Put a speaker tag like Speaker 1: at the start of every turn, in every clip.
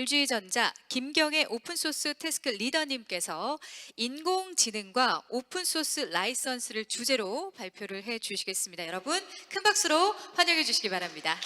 Speaker 1: LG전자 김경애 오픈소스 태스크 리더님께서 인공지능과 오픈소스 라이선스를 주제로 발표를 해 주시겠습니다. 여러분 큰 박수로 환영해 주시기 바랍니다.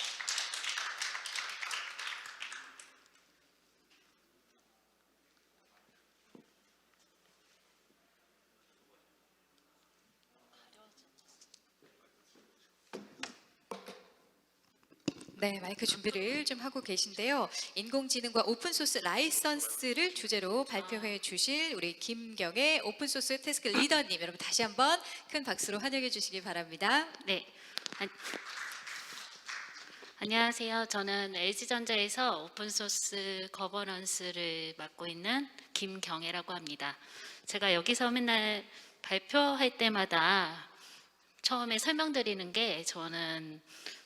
Speaker 1: 네, 마이크 준비를 좀 하고 계신데요. 인공지능과 오픈소스 라이선스를 주제로 발표해 주실 우리 김경애 오픈소스 태스크 리더님, 여러분 다시 한번 큰 박수로 환영해 주시기 바랍니다.
Speaker 2: 네. 안녕하세요. 저는 LG전자에서 오픈소스 거버넌스를 맡고 있는 김경애라고 합니다. 제가 여기서 맨날 발표할 때마다 처음에 설명드리는 게 저는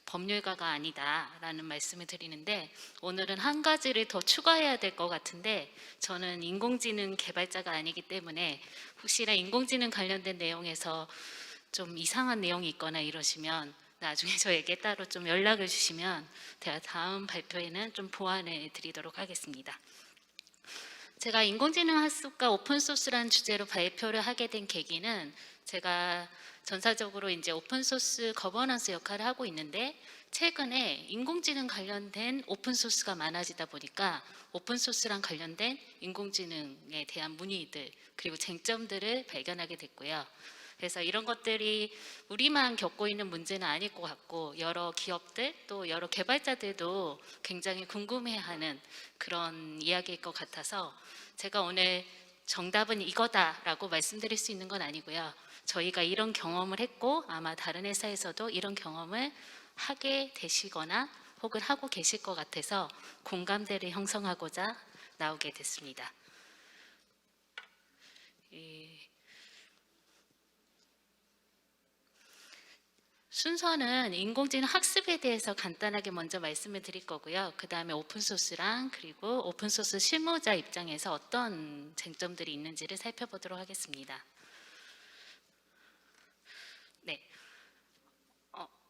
Speaker 2: 법률가가 아니다라는 말씀을 드리는데, 오늘은 한 가지를 더 추가해야 될 것 같은데, 저는 인공지능 개발자가 아니기 때문에 혹시나 인공지능 관련된 내용에서 좀 이상한 내용이 있거나 이러시면 나중에 저에게 따로 좀 연락을 주시면 제가 다음 발표에는 좀 보완해 드리도록 하겠습니다. 제가 인공지능 학습과 오픈소스라는 주제로 발표를 하게 된 계기는, 제가 전사적으로 이제 오픈소스 거버넌스 역할을 하고 있는데, 최근에 인공지능 관련된 오픈소스가 많아지다 보니까 오픈소스랑 관련된 인공지능에 대한 문의들 그리고 쟁점들을 발견하게 됐고요. 그래서 이런 것들이 우리만 겪고 있는 문제는 아닐 것 같고, 여러 기업들 또 여러 개발자들도 굉장히 궁금해하는 그런 이야기일 것 같아서, 제가 오늘 정답은 이거다라고 말씀드릴 수 있는 건 아니고요. 저희가 이런 경험을 했고 아마 다른 회사에서도 이런 경험을 하게 되시거나 혹은 하고 계실 것 같아서 공감대를 형성하고자 나오게 됐습니다. 순서는 인공지능 학습에 대해서 간단하게 먼저 말씀을 드릴 거고요. 그 다음에 오픈소스랑 그리고 오픈소스 실무자 입장에서 어떤 쟁점들이 있는지를 살펴보도록 하겠습니다. 네,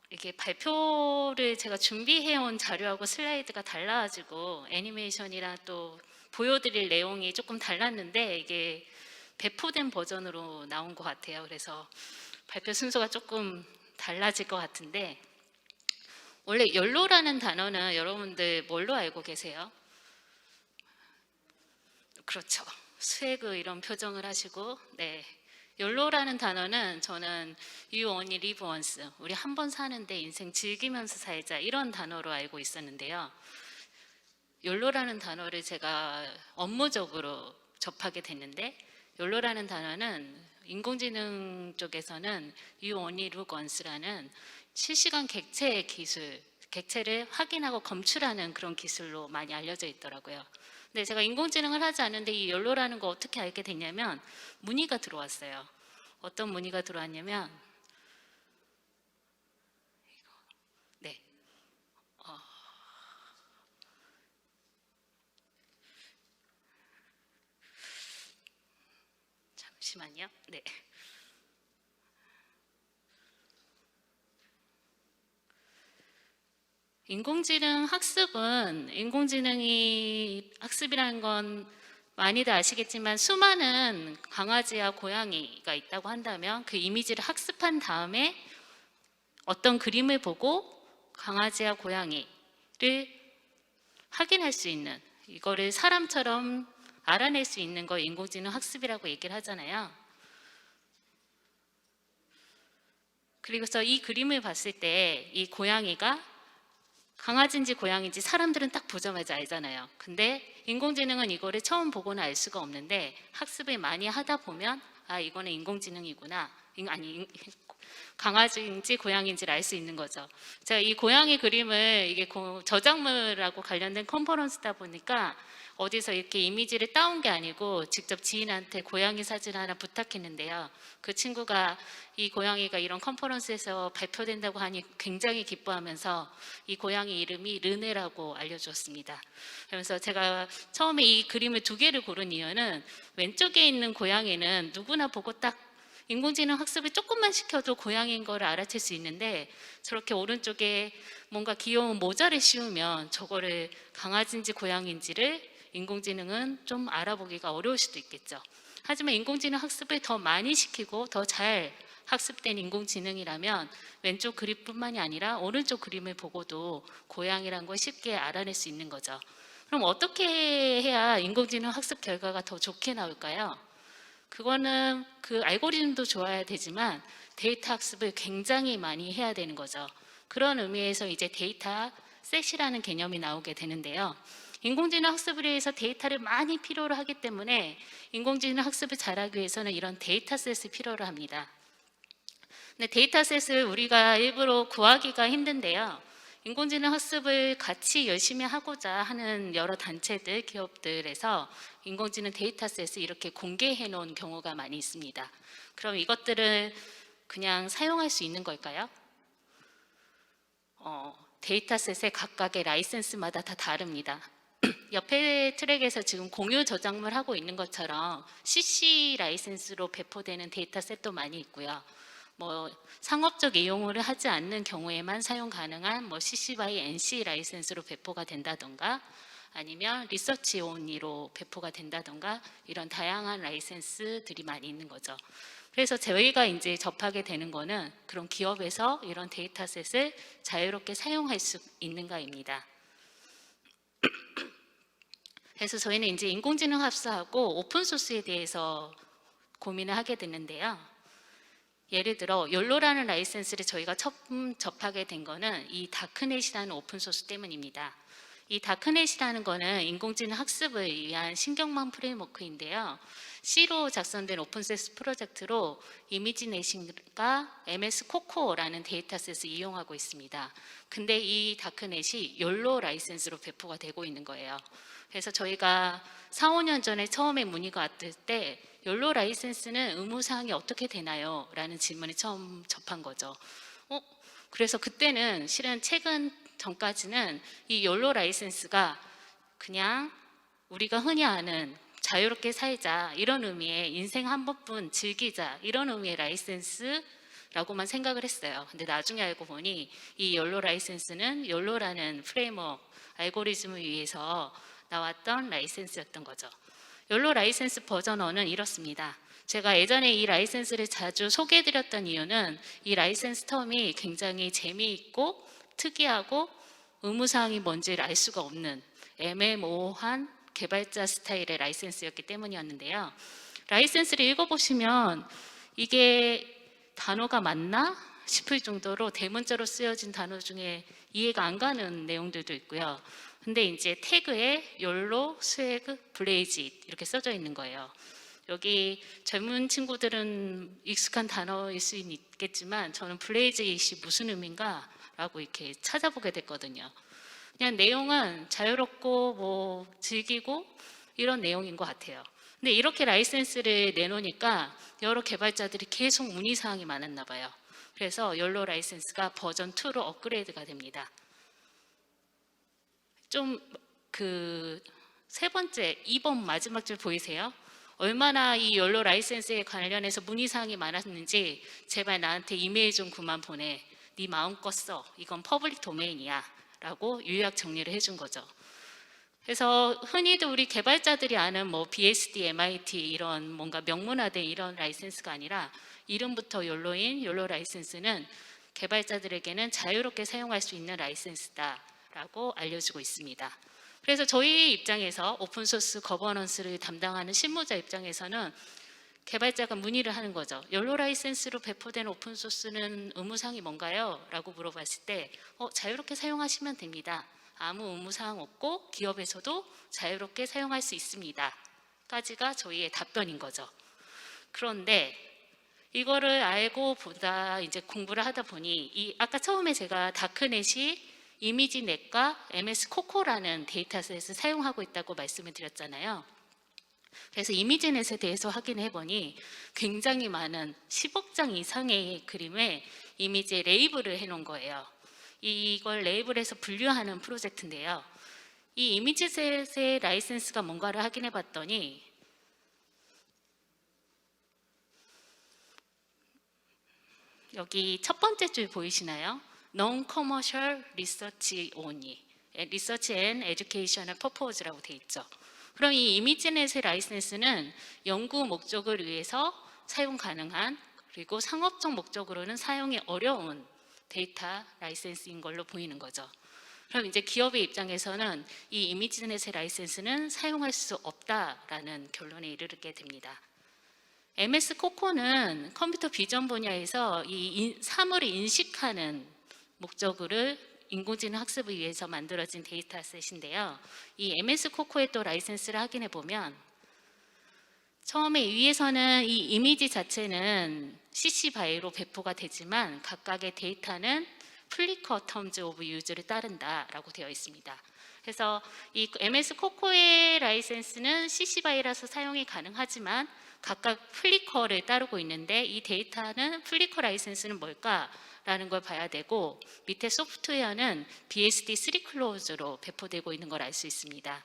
Speaker 2: 이게 발표를 제가 준비해온 자료하고 슬라이드가 달라가지고 애니메이션이랑 또 보여드릴 내용이 조금 달랐는데, 이게 배포된 버전으로 나온 것 같아요. 그래서 발표 순서가 조금 달라질 것 같은데, 원래 연로라는 단어는 여러분들 뭘로 알고 계세요? 그렇죠. 스웨그 이런 표정을 하시고, 네. 연로라는 단어는 저는 You only live once, 우리 한 번 사는데 인생 즐기면서 살자, 이런 단어로 알고 있었는데요. 연로라는 단어를 제가 업무적으로 접하게 됐는데, 연로라는 단어는 인공지능 쪽에서는 You only look once라는 실시간 객체 기술, 객체를 확인하고 검출하는 그런 기술로 많이 알려져 있더라고요. 근데 제가 인공지능을 하지 않는데 이 연로라는 거 어떻게 알게 됐냐면, 문의가 들어왔어요. 어떤 문의가 들어왔냐면, 네, 잠시만요. 네. 인공지능 학습은, 인공지능이 학습이라는 건 많이들 아시겠지만, 수많은 강아지와 고양이가 있다고 한다면 그 이미지를 학습한 다음에 어떤 그림을 보고 강아지와 고양이를 확인할 수 있는, 이거를 사람처럼 알아낼 수 있는 걸 인공지능 학습이라고 얘기를 하잖아요. 그리고서 이 그림을 봤을 때 이 고양이가 강아지인지 고양이인지 사람들은 딱 보자마자 알잖아요. 근데 인공지능은 이거를 처음 보고는 알 수가 없는데, 학습을 많이 하다 보면 아, 이거는 인공지능이구나, 아니 강아지인지 고양이인지를 알 수 있는 거죠. 제가 이 고양이 그림을, 이게 저작물하고 관련된 컨퍼런스다 보니까 어디서 이렇게 이미지를 따온 게 아니고 직접 지인한테 고양이 사진 하나 부탁했는데요. 그 친구가 이 고양이가 이런 컨퍼런스에서 발표된다고 하니 굉장히 기뻐하면서 이 고양이 이름이 르네라고 알려주었습니다. 그래서 제가 처음에 이 그림을 두 개를 고른 이유는, 왼쪽에 있는 고양이는 누구나 보고 딱 인공지능 학습을 조금만 시켜도 고양이인 거를 알아챌 수 있는데, 저렇게 오른쪽에 뭔가 귀여운 모자를 씌우면 저거를 강아지인지 고양이인지를 인공지능은 좀 알아보기가 어려울 수도 있겠죠. 하지만 인공지능 학습을 더 많이 시키고 더 잘 학습된 인공지능이라면 왼쪽 그림뿐만이 아니라 오른쪽 그림을 보고도 고양이란 걸 쉽게 알아낼 수 있는 거죠. 그럼 어떻게 해야 인공지능 학습 결과가 더 좋게 나올까요? 그거는 그 알고리즘도 좋아야 되지만 데이터 학습을 굉장히 많이 해야 되는 거죠. 그런 의미에서 이제 데이터 셋이라는 개념이 나오게 되는데요. 인공지능 학습을 위해서 데이터를 많이 필요로 하기 때문에 인공지능 학습을 잘하기 위해서는 이런 데이터셋을 필요로 합니다. 근데 데이터셋을 우리가 일부러 구하기가 힘든데요. 인공지능 학습을 같이 열심히 하고자 하는 여러 단체들, 기업들에서 인공지능 데이터셋을 이렇게 공개해 놓은 경우가 많이 있습니다. 그럼 이것들을 그냥 사용할 수 있는 걸까요? 데이터셋의 각각의 라이센스마다 다 다릅니다. 옆에 트랙에서 지금 공유 저작물 하고 있는 것처럼 CC 라이센스로 배포되는 데이터셋도 많이 있고요. 상업적 이용을 하지 않는 경우에만 사용 가능한 CC by NC 라이센스로 배포가 된다던가 아니면 리서치 온리로 배포가 된다던가 이런 다양한 라이센스들이 많이 있는 거죠. 그래서 저희가 이제 접하게 되는 거는 그런 기업에서 이런 데이터셋을 자유롭게 사용할 수 있는가입니다. 그래서 저희는 이제 인공지능 학습하고 오픈소스에 대해서 고민을 하게 됐는데요. 예를 들어 욜로라는 라이센스를 저희가 처음 접하게 된 거는 이 다크넷이라는 오픈소스 때문입니다. 이 다크넷이라는 거는 인공지능 학습을 위한 신경망 프레임워크인데요. C로 작성된 오픈소스 프로젝트로 이미지넷과 MS 코코라는 데이터셋을 이용하고 있습니다. 근데 이 다크넷이 욜로 라이센스로 배포가 되고 있는 거예요. 그래서 저희가 4, 5년 전에 처음에 문의가 왔을 때 욜로 라이센스는 의무사항이 어떻게 되나요? 라는 질문을 처음 접한 거죠. 그래서 그때는 실은 최근 전까지는 이 욜로 라이센스가 그냥 우리가 흔히 아는 자유롭게 살자 이런 의미의 인생 한 번뿐 즐기자 이런 의미의 라이센스라고만 생각을 했어요. 근데 나중에 알고 보니 이 욜로 라이센스는 욜로라는 프레임워크 알고리즘을 위해서 나왔던 라이센스였던 거죠. 욜로 라이센스 버전 1은 이렇습니다. 제가 예전에 이 라이센스를 자주 소개해드렸던 이유는 이 라이센스 텀이 굉장히 재미있고 특이하고 의무사항이 뭔지를 알 수가 없는 애매모호한 개발자 스타일의 라이센스였기 때문이었는데요. 라이센스를 읽어보시면 이게 단어가 맞나 싶을 정도로 대문자로 쓰여진 단어 중에 이해가 안 가는 내용들도 있고요. 근데 이제 태그에 욜로, 스웨그, 블레이지 이렇게 써져 있는 거예요. 여기 젊은 친구들은 익숙한 단어일 수 있겠지만 저는 블레이즈잇이 무슨 의미인가 라고 이렇게 찾아보게 됐거든요. 그냥 내용은 자유롭고 즐기고 이런 내용인 것 같아요. 근데 이렇게 라이센스를 내놓으니까 여러 개발자들이 계속 문의사항이 많았나 봐요. 그래서 욜로 라이센스가 버전 2로 업그레이드가 됩니다. 세 번째, 2번 마지막 줄 보이세요? 얼마나 이 욜로 라이센스에 관련해서 문의사항이 많았는지 제발 나한테 이메일 좀 그만 보내. 네 마음껏 써. 이건 퍼블릭 도메인이야. 라고 요약 정리를 해준 거죠. 그래서 흔히도 우리 개발자들이 아는 BSD, MIT 이런 뭔가 명문화된 이런 라이센스가 아니라 이름부터 욜로인 욜로 라이센스는 개발자들에게는 자유롭게 사용할 수 있는 라이센스다라고 알려주고 있습니다. 그래서 저희 입장에서 오픈소스 거버넌스를 담당하는 실무자 입장에서는 개발자가 문의를 하는 거죠. 욜로 라이센스로 배포된 오픈소스는 의무사항이 뭔가요? 라고 물어봤을 때 자유롭게 사용하시면 됩니다. 아무 의무사항 없고 기업에서도 자유롭게 사용할 수 있습니다. 까지가 저희의 답변인 거죠. 그런데 이거를 알고 보다 이제 공부를 하다 보니 아까 처음에 제가 다크넷이 이미지넷과 MS 코코라는 데이터셋을 사용하고 있다고 말씀을 드렸잖아요. 그래서 이미지넷에 대해서 확인해 보니 굉장히 많은 10억 장 이상의 그림에 이미지에 레이블을 해 놓은 거예요. 이걸 레이블해서 분류하는 프로젝트인데요. 이 이미지셋의 라이센스가 뭔가를 확인해 봤더니 여기 첫 번째 줄 보이시나요? Non-commercial research only, research and educational purpose라고 돼 있죠. 그럼 이 이미지넷의 라이센스는 연구 목적을 위해서 사용 가능한, 그리고 상업적 목적으로는 사용이 어려운 데이터 라이센스인 걸로 보이는 거죠. 그럼 이제 기업의 입장에서는 이 이미지넷의 라이센스는 사용할 수 없다라는 결론에 이르게 됩니다. MS 코코는 컴퓨터 비전 분야에서 이 사물을 인식하는 목적으로 인공지능 학습을 위해서 만들어진 데이터셋인데요. 이 MS 코코의 또 라이센스를 확인해 보면 처음에 위에서는 이 이미지 자체는 CC 바이로 배포가 되지만 각각의 데이터는 플리커 텀즈 오브 유즈를 따른다라고 되어 있습니다. 그래서 이 MS 코코의 라이센스는 CC 바이라서 사용이 가능하지만 각각 플리커를 따르고 있는데 이 데이터는 플리커 라이센스는 뭘까라는 걸 봐야 되고 밑에 소프트웨어는 BSD3 클로즈로 배포되고 있는 걸 알 수 있습니다.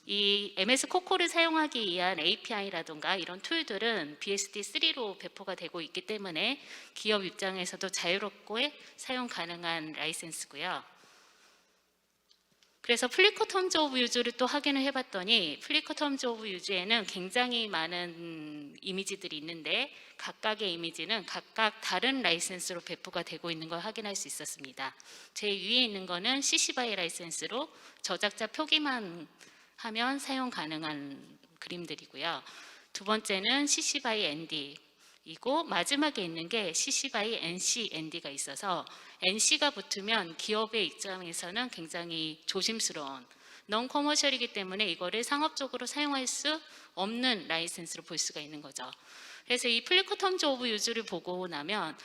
Speaker 2: 이 MS 코코를 사용하기 위한 API라든가 이런 툴들은 BSD3로 배포가 되고 있기 때문에 기업 입장에서도 자유롭게 사용 가능한 라이센스고요. 그래서 플리커 텀즈 오브 유즈를 또 확인을 해봤더니 플리커 텀즈 오브 유즈에는 굉장히 많은 이미지들이 있는데 각각의 이미지는 각각 다른 라이센스로 배포가 되고 있는 걸 확인할 수 있었습니다. 제일 위에 있는 거는 CC 바이 라이센스로 저작자 표기만 하면 사용 가능한 그림들이고요. 두 번째는 CC 바이 ND이고 마지막에 있는 게 CC 바이 NC ND가 있어서 NC가 붙으면 기업의 입장에서는 굉장히 조심스러운 non 커머셜이기 때문에 이거를 상업적으로 사용할 수 없는 라이센스로 볼 수가 있는 거죠. 그래서 이 플리커 텀즈 오브 유즈를 보고 나면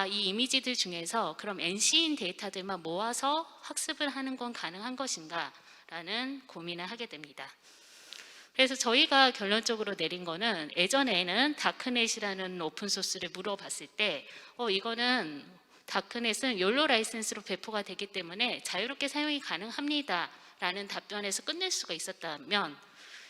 Speaker 2: 이 이미지들 중에서 그럼 NC인 데이터들만 모아서 학습을 하는 건 가능한 것인가 라는 고민을 하게 됩니다. 그래서 저희가 결론적으로 내린 거는 예전에는 다크넷이라는 오픈소스를 물어봤을 때 이거는 다크넷은 욜로 라이센스로 배포가 되기 때문에 자유롭게 사용이 가능합니다 라는 답변에서 끝낼 수가 있었다면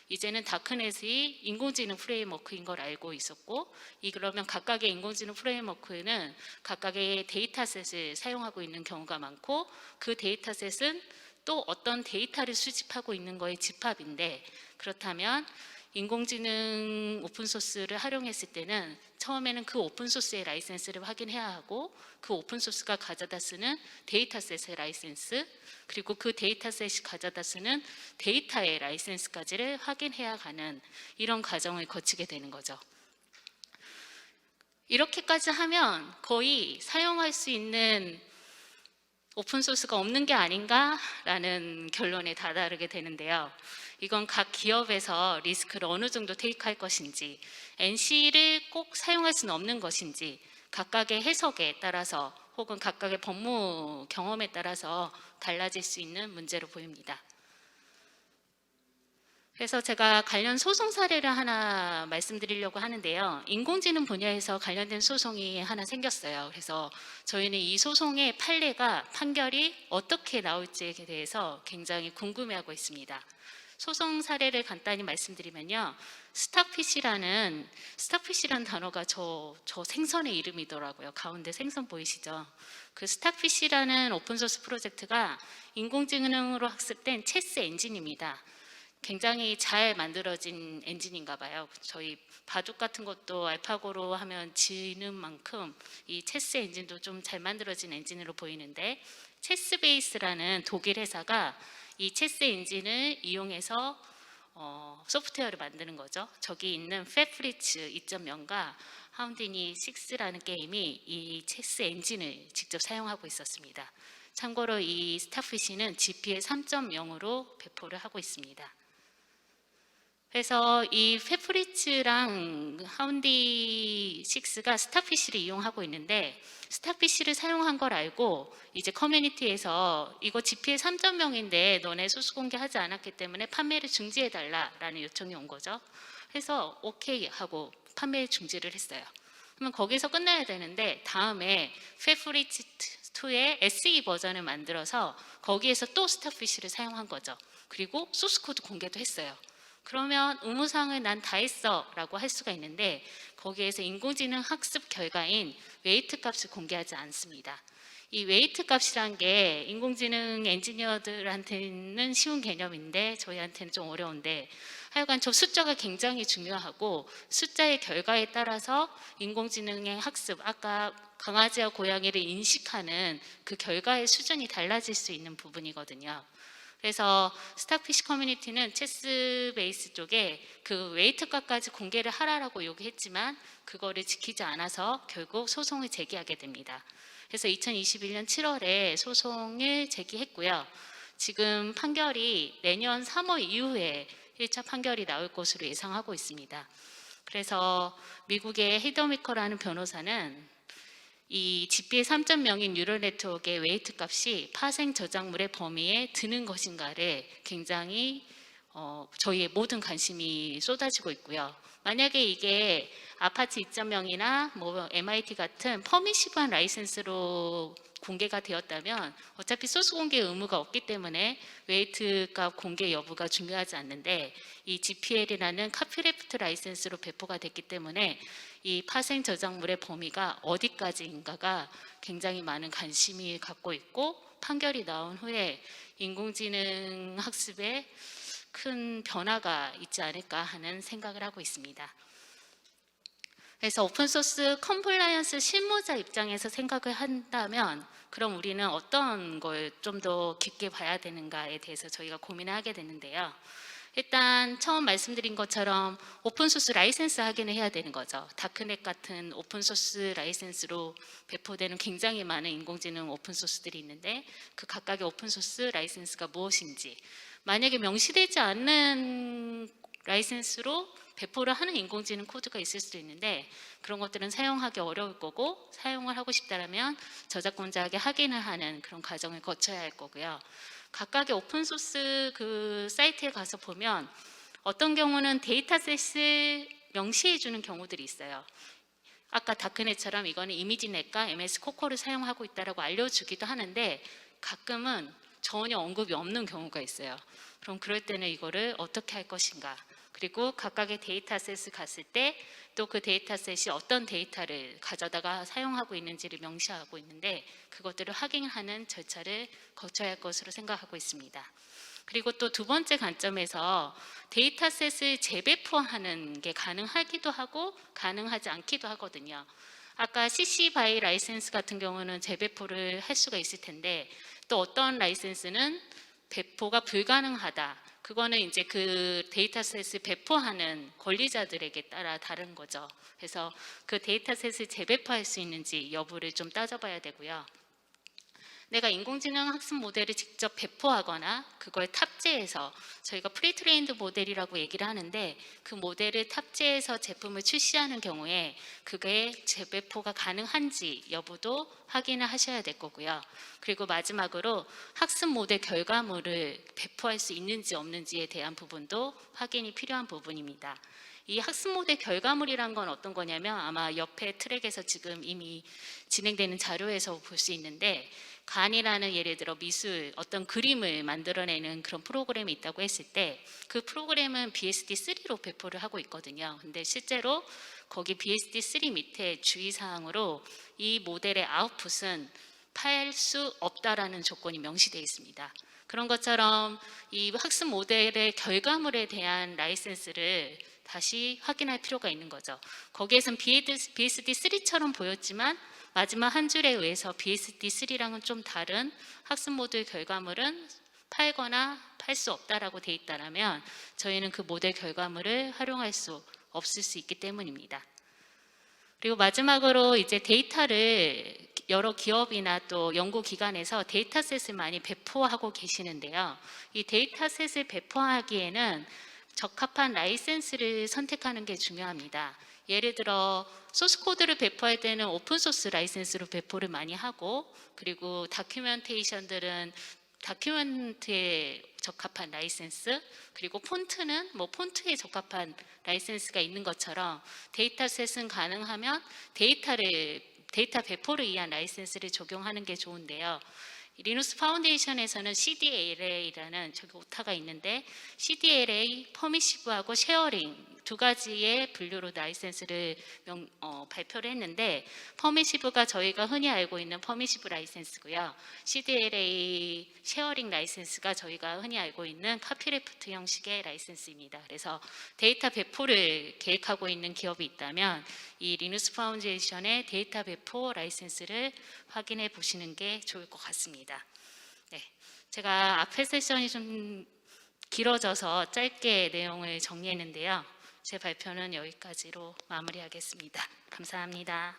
Speaker 2: 이제는 다크넷이 인공지능 프레임워크인 걸 알고 있었고 그러면 각각의 인공지능 프레임워크는 각각의 데이터셋을 사용하고 있는 경우가 많고 그 데이터셋은 또 어떤 데이터를 수집하고 있는 거의 집합인데 그렇다면 인공지능 오픈소스를 활용했을 때는 처음에는 그 오픈소스의 라이센스를 확인해야 하고 그 오픈소스가 가져다 쓰는 데이터셋의 라이센스 그리고 그 데이터셋이 가져다 쓰는 데이터의 라이센스까지를 확인해야 가는 이런 과정을 거치게 되는 거죠. 이렇게까지 하면 거의 사용할 수 있는 오픈소스가 없는 게 아닌가라는 결론에 다다르게 되는데요. 이건 각 기업에서 리스크를 어느 정도 테이크할 것인지 NC를 꼭 사용할 수는 없는 것인지 각각의 해석에 따라서 혹은 각각의 법무 경험에 따라서 달라질 수 있는 문제로 보입니다. 그래서 제가 관련 소송 사례를 하나 말씀드리려고 하는데요. 인공지능 분야에서 관련된 소송이 하나 생겼어요. 그래서 저희는 이 소송의 판결이 어떻게 나올지에 대해서 굉장히 궁금해하고 있습니다. 소송 사례를 간단히 말씀드리면요. 스탁피쉬라는 단어가 저 생선의 이름이더라고요. 가운데 생선 보이시죠? 그 스탁피쉬라는 오픈소스 프로젝트가 인공지능으로 학습된 체스 엔진입니다. 굉장히 잘 만들어진 엔진인가 봐요. 저희 바둑 같은 것도 알파고로 하면 지는 만큼 이 체스 엔진도 좀 잘 만들어진 엔진으로 보이는데 체스베이스라는 독일 회사가 이 체스 엔진을 이용해서 소프트웨어를 만드는 거죠. 저기 있는 페프리츠 2.0과 하운디니 6라는 게임이 이 체스 엔진을 직접 사용하고 있었습니다. 참고로 이 스타피쉬는 GPL 3.0으로 배포를 하고 있습니다. 그래서 이 페프리츠랑 하운디 6가 스타피쉬를 이용하고 있는데 스타피쉬를 사용한 걸 알고 이제 커뮤니티에서 이거 GPL 3.0인데 너네 소스 공개하지 않았기 때문에 판매를 중지해달라라는 요청이 온 거죠. 그래서 오케이 하고 판매 중지를 했어요. 그러면 거기서 끝나야 되는데 다음에 페프리츠 2의 SE 버전을 만들어서 거기에서 또 스타피쉬를 사용한 거죠. 그리고 소스 코드 공개도 했어요. 그러면 의무사항을 난 다 했어 라고 할 수가 있는데 거기에서 인공지능 학습 결과인 웨이트 값을 공개하지 않습니다. 이 웨이트 값이란 게 인공지능 엔지니어들한테는 쉬운 개념인데 저희한테는 좀 어려운데 하여간 저 숫자가 굉장히 중요하고 숫자의 결과에 따라서 인공지능의 학습, 아까 강아지와 고양이를 인식하는 그 결과의 수준이 달라질 수 있는 부분이거든요. 그래서 스탁피쉬 커뮤니티는 체스 베이스 쪽에 그 웨이트 값까지 공개를 하라라고 요구했지만 그거를 지키지 않아서 결국 소송을 제기하게 됩니다. 그래서 2021년 7월에 소송을 제기했고요. 지금 판결이 내년 3월 이후에 1차 판결이 나올 것으로 예상하고 있습니다. 그래서 미국의 헤더미커라는 변호사는 이 GP의 3.0인 뉴럴 네트워크의 웨이트 값이 파생 저작물의 범위에 드는 것인가를 굉장히 저희의 모든 관심이 쏟아지고 있고요. 만약에 이게 아파치 2.0이나 뭐 MIT 같은 퍼미시브한 라이센스로 공개가 되었다면 어차피 소스 공개 의무가 없기 때문에 웨이트 값 공개 여부가 중요하지 않는데 이 GPL이라는 카피레프트 라이센스로 배포가 됐기 때문에 이 파생 저작물의 범위가 어디까지인가가 굉장히 많은 관심이 갖고 있고 판결이 나온 후에 인공지능 학습에 큰 변화가 있지 않을까 하는 생각을 하고 있습니다. 그래서 오픈소스 컴플라이언스 실무자 입장에서 생각을 한다면 그럼 우리는 어떤 걸 좀 더 깊게 봐야 되는가에 대해서 저희가 고민을 하게 되는데요. 일단 처음 말씀드린 것처럼 오픈소스 라이센스 확인을 해야 되는 거죠. 다크넷 같은 오픈소스 라이센스로 배포되는 굉장히 많은 인공지능 오픈소스들이 있는데 그 각각의 오픈소스 라이센스가 무엇인지, 만약에 명시되지 않는 라이센스로 배포를 하는 인공지능 코드가 있을 수도 있는데 그런 것들은 사용하기 어려울 거고, 사용을 하고 싶다면 저작권자에게 확인을 하는 그런 과정을 거쳐야 할 거고요. 각각의 오픈소스 그 사이트에 가서 보면 어떤 경우는 데이터셋을 명시해 주는 경우들이 있어요. 아까 다크넷처럼 이거는 이미지넷과 MS 코코를 사용하고 있다고 알려주기도 하는데 가끔은 전혀 언급이 없는 경우가 있어요. 그럼 그럴 때는 이거를 어떻게 할 것인가, 그리고 각각의 데이터셋을 갔을 때 또 그 데이터셋이 어떤 데이터를 가져다가 사용하고 있는지를 명시하고 있는데 그것들을 확인하는 절차를 거쳐야 할 것으로 생각하고 있습니다. 그리고 또 두 번째 관점에서 데이터셋을 재배포하는 게 가능하기도 하고 가능하지 않기도 하거든요. 아까 CC 바이 라이센스 같은 경우는 재배포를 할 수가 있을 텐데 또 어떤 라이센스는 배포가 불가능하다. 그거는 이제 그 데이터셋을 배포하는 권리자들에게 따라 다른 거죠. 그래서 그 데이터셋을 재배포할 수 있는지 여부를 좀 따져봐야 되고요. 내가 인공지능 학습 모델을 직접 배포하거나 그걸 탑재해서, 저희가 프리트레인드 모델이라고 얘기를 하는데 그 모델을 탑재해서 제품을 출시하는 경우에 그게 재배포가 가능한지 여부도 확인을 하셔야 될 거고요. 그리고 마지막으로 학습 모델 결과물을 배포할 수 있는지 없는지에 대한 부분도 확인이 필요한 부분입니다. 이 학습 모델 결과물이란 건 어떤 거냐면 아마 옆에 트랙에서 지금 이미 진행되는 자료에서 볼 수 있는데, 간이라는 예를 들어 미술 어떤 그림을 만들어내는 그런 프로그램이 있다고 했을 때 그 프로그램은 BSD3로 배포를 하고 있거든요. 근데 실제로 거기 BSD3 밑에 주의사항으로 이 모델의 아웃풋은 팔 수 없다라는 조건이 명시되어 있습니다. 그런 것처럼 이 학습 모델의 결과물에 대한 라이센스를 다시 확인할 필요가 있는 거죠. 거기에선 BSD3처럼 보였지만 마지막 한 줄에 의해서 BSD3랑은 좀 다른 학습 모델 결과물은 팔거나 팔 수 없다라고 돼 있다면 저희는 그 모델 결과물을 활용할 수 없을 수 있기 때문입니다. 그리고 마지막으로 이제 데이터를 여러 기업이나 또 연구기관에서 데이터셋을 많이 배포하고 계시는데요. 이 데이터셋을 배포하기에는 적합한 라이센스를 선택하는 게 중요합니다. 예를 들어 소스 코드를 배포할 때는 오픈소스 라이센스로 배포를 많이 하고, 그리고 다큐멘테이션들은 다큐멘트에 적합한 라이센스, 그리고 폰트는 뭐 폰트에 적합한 라이센스가 있는 것처럼 데이터셋은 가능하면 데이터 배포를 위한 라이센스를 적용하는 게 좋은데요. 리눅스 파운데이션에서는 CDLA라는 저기 오타가 있는데 CDLA, 퍼미시브하고 쉐어링 두 가지의 분류로 라이센스를 발표를 했는데 퍼미시브가 저희가 흔히 알고 있는 퍼미시브 라이센스고요. CDLA 쉐어링 라이센스가 저희가 흔히 알고 있는 카피레프트 형식의 라이센스입니다. 그래서 데이터 배포를 계획하고 있는 기업이 있다면 이 리눅스 파운데이션의 데이터 배포 라이센스를 확인해 보시는 게 좋을 것 같습니다. 네, 제가 앞에 세션이 좀 길어져서 짧게 내용을 정리했는데요. 제 발표는 여기까지로 마무리하겠습니다. 감사합니다.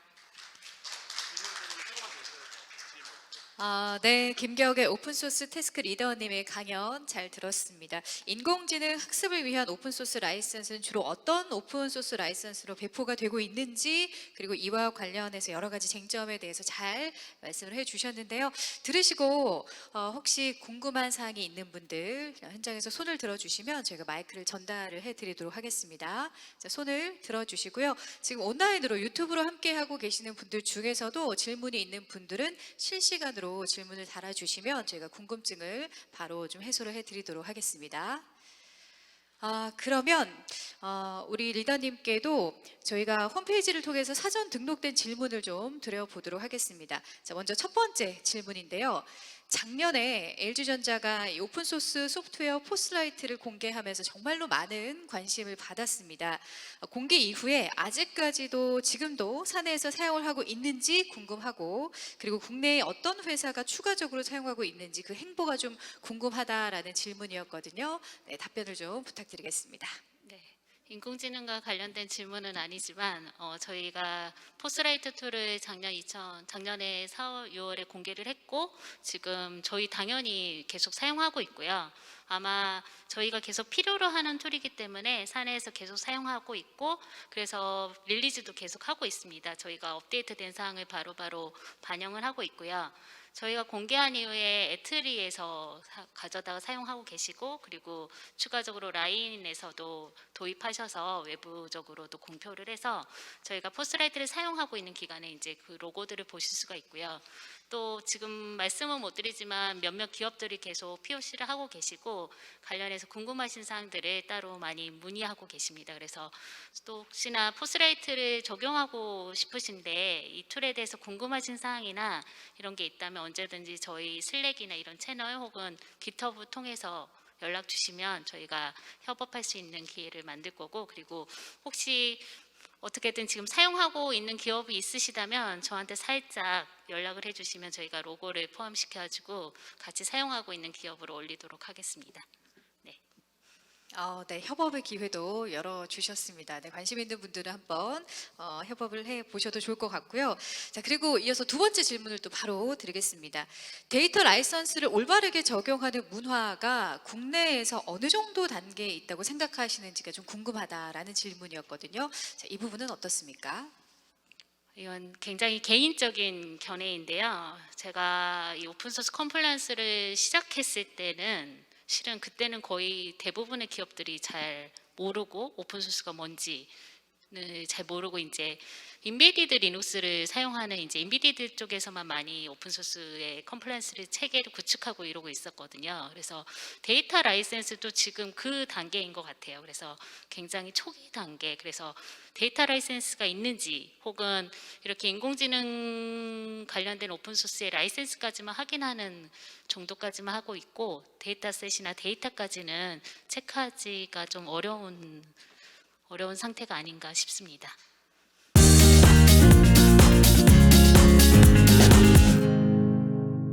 Speaker 1: 네, 김경의 오픈소스 태스크 리더님의 강연 잘 들었습니다. 인공지능 학습을 위한 오픈소스 라이선스는 주로 어떤 오픈소스 라이선스로 배포가 되고 있는지, 그리고 이와 관련해서 여러 가지 쟁점에 대해서 잘 말씀을 해주셨는데요. 들으시고 혹시 궁금한 사항이 있는 분들 현장에서 손을 들어주시면 저희가 마이크를 전달을 해드리도록 하겠습니다. 자, 손을 들어주시고요. 지금 온라인으로 유튜브로 함께하고 계시는 분들 중에서도 질문이 있는 분들은 실시간으로 질문을 달아주시면 저희가 궁금증을 바로 좀 해소를 해드리도록 하겠습니다. 그러면 우리 리더님께도 저희가 홈페이지를 통해서 사전 등록된 질문을 좀 드려보도록 하겠습니다. 자, 먼저 첫 번째 질문인데요. 작년에 LG전자가 이 오픈소스 소프트웨어 포스라이트를 공개하면서 정말로 많은 관심을 받았습니다. 공개 이후에 아직까지도 지금도 사내에서 사용을 하고 있는지 궁금하고, 그리고 국내에 어떤 회사가 추가적으로 사용하고 있는지 그 행보가 좀 궁금하다라는 질문이었거든요. 네, 답변을 좀 부탁드리겠습니다.
Speaker 2: 네, 인공지능과 관련된 질문은 아니지만 저희가 포스라이트 툴을 작년에 4월, 6월에 공개를 했고 지금 저희 당연히 계속 사용하고 있고요. 아마 저희가 계속 필요로 하는 툴이기 때문에 사내에서 계속 사용하고 있고 그래서 릴리즈도 계속 하고 있습니다. 저희가 업데이트된 사항을 바로바로 반영을 하고 있고요. 저희가 공개한 이후에 애트리에서 가져다가 사용하고 계시고 그리고 추가적으로 라인에서도 도입하셔서 외부적으로도 공표를 해서 저희가 포스라이트를 사용하고 있는 기간에 이제 그 로고들을 보실 수가 있고요. 또 지금 말씀은 못 드리지만 몇몇 기업들이 계속 POC를 하고 계시고 관련해서 궁금하신 사항들을 따로 많이 문의하고 계십니다. 그래서 또 혹시나 포스라이트를 적용하고 싶으신데 이 툴에 대해서 궁금하신 사항이나 이런 게 있다면 언제든지 저희 슬랙이나 이런 채널 혹은 깃허브 통해서 연락 주시면 저희가 협업할 수 있는 기회를 만들 거고 그리고 혹시 어떻게든 지금 사용하고 있는 기업이 있으시다면 저한테 살짝 연락을 해주시면 저희가 로고를 포함시켜가지고 같이 사용하고 있는 기업으로 올리도록 하겠습니다.
Speaker 1: 네, 협업의 기회도 열어주셨습니다. 네, 관심 있는 분들은 한번 협업을 해보셔도 좋을 것 같고요. 자, 그리고 이어서 두 번째 질문을 또 바로 드리겠습니다. 데이터 라이선스를 올바르게 적용하는 문화가 국내에서 어느 정도 단계에 있다고 생각하시는지가 좀 궁금하다라는 질문이었거든요. 자, 이 부분은 어떻습니까?
Speaker 2: 이건 굉장히 개인적인 견해인데요. 제가 이 오픈소스 컴플라이언스를 시작했을 때는 실은 그때는 거의 대부분의 기업들이 잘 모르고 오픈소스가 뭔지를 잘 모르고 이제 인베디드 리눅스를 사용하는 이제 인베디드 쪽에서만 많이 오픈소스의 컴플라이언스를 체계를 구축하고 이러고 있었거든요. 그래서 데이터 라이센스도 지금 그 단계인 것 같아요. 그래서 굉장히 초기 단계. 그래서 데이터 라이센스가 있는지 혹은 이렇게 인공지능 관련된 오픈소스의 라이센스까지만 확인하는 정도까지만 하고 있고 데이터셋이나 데이터까지는 체크하기가 좀 어려운 상태가 아닌가 싶습니다.